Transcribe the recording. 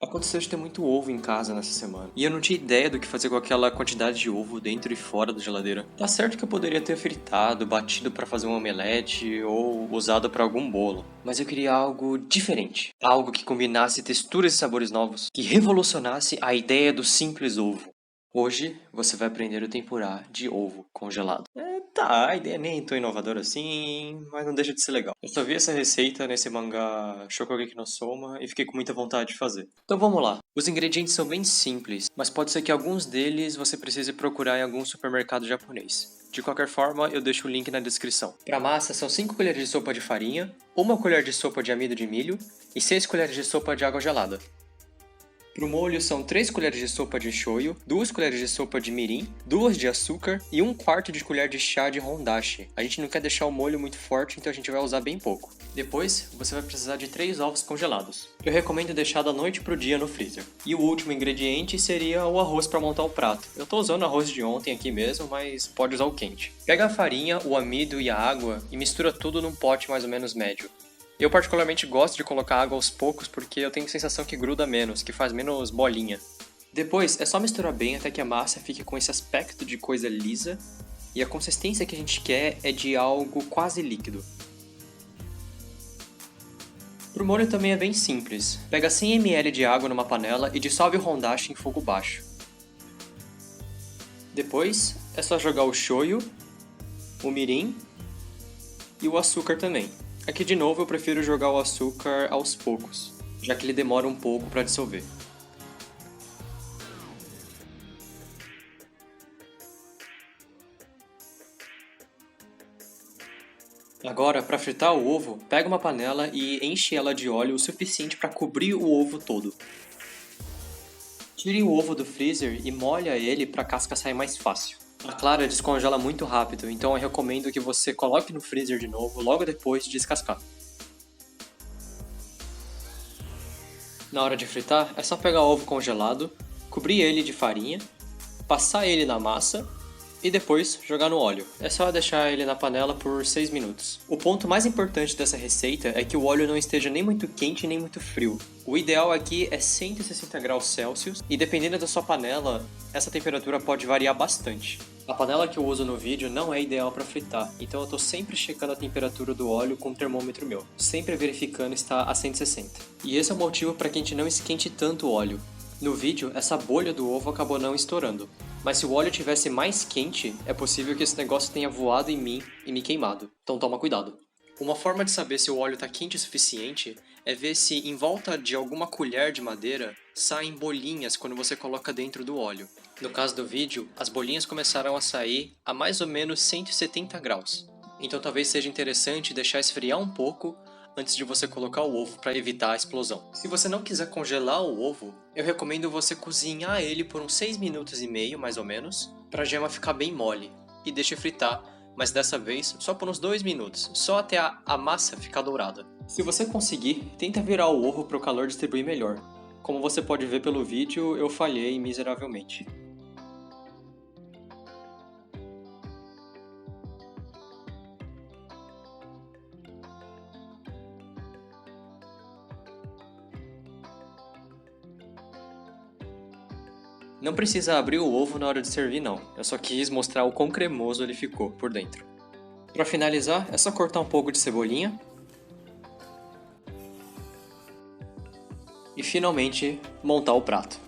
Aconteceu de ter muito ovo em casa nessa semana. E eu não tinha ideia do que fazer com aquela quantidade de ovo dentro e fora da geladeira. Tá certo que eu poderia ter fritado, batido pra fazer um omelete ou usado pra algum bolo. Mas eu queria algo diferente. Algo que combinasse texturas e sabores novos. Que revolucionasse a ideia do simples ovo. Hoje você vai aprender o tempurá de ovo congelado. Tá, a ideia nem tão inovadora assim, mas não deixa de ser legal. Eu só vi essa receita nesse mangá Shokugeki no Soma e fiquei com muita vontade de fazer. Então vamos lá. Os ingredientes são bem simples, mas pode ser que alguns deles você precise procurar em algum supermercado japonês. De qualquer forma, eu deixo o link na descrição. Para massa, são 5 colheres de sopa de farinha, 1 colher de sopa de amido de milho e 6 colheres de sopa de água gelada. Pro molho são 3 colheres de sopa de shoyu, 2 colheres de sopa de mirim, 2 de açúcar e 1/4 de colher de chá de hondashi. A gente não quer deixar o molho muito forte, então a gente vai usar bem pouco. Depois, você vai precisar de 3 ovos congelados. Eu recomendo deixar da noite pro dia no freezer. E o último ingrediente seria o arroz para montar o prato. Eu tô usando arroz de ontem aqui mesmo, mas pode usar o quente. Pega a farinha, o amido e a água e mistura tudo num pote mais ou menos médio. Eu particularmente gosto de colocar água aos poucos porque eu tenho a sensação que gruda menos, que faz menos bolinha. Depois é só misturar bem até que a massa fique com esse aspecto de coisa lisa e a consistência que a gente quer é de algo quase líquido. Pro molho também é bem simples. Pega 100 ml de água numa panela e dissolve o hondashi em fogo baixo. Depois é só jogar o shoyu, o mirim e o açúcar também. Aqui de novo eu prefiro jogar o açúcar aos poucos, já que ele demora um pouco para dissolver. Agora, para fritar o ovo, pega uma panela e enche ela de óleo o suficiente para cobrir o ovo todo. Tire o ovo do freezer e molha ele para a casca sair mais fácil. A clara descongela muito rápido, então eu recomendo que você coloque no freezer de novo logo depois de descascar. Na hora de fritar, é só pegar o ovo congelado, cobrir ele de farinha, passar ele na massa e depois jogar no óleo. É só deixar ele na panela por 6 minutos. O ponto mais importante dessa receita é que o óleo não esteja nem muito quente nem muito frio. O ideal aqui é 160 graus Celsius e dependendo da sua panela, essa temperatura pode variar bastante. A panela que eu uso no vídeo não é ideal para fritar, então eu tô sempre checando a temperatura do óleo com o termômetro meu, sempre verificando se está a 160. E esse é o motivo para que a gente não esquente tanto o óleo. No vídeo, essa bolha do ovo acabou não estourando, mas se o óleo tivesse mais quente, é possível que esse negócio tenha voado em mim e me queimado, então toma cuidado. Uma forma de saber se o óleo está quente o suficiente é ver se em volta de alguma colher de madeira saem bolinhas quando você coloca dentro do óleo. No caso do vídeo, as bolinhas começaram a sair a mais ou menos 170 graus. Então talvez seja interessante deixar esfriar um pouco antes de você colocar o ovo para evitar a explosão. Se você não quiser congelar o ovo, eu recomendo você cozinhar ele por uns 6 minutos e meio, mais ou menos, para a gema ficar bem mole, e deixe fritar, mas dessa vez só por uns 2 minutos, só até a massa ficar dourada. Se você conseguir, tenta virar o ovo para o calor distribuir melhor. Como você pode ver pelo vídeo, eu falhei miseravelmente. Não precisa abrir o ovo na hora de servir não, eu só quis mostrar o quão cremoso ele ficou por dentro. Para finalizar, é só cortar um pouco de cebolinha. E finalmente, montar o prato.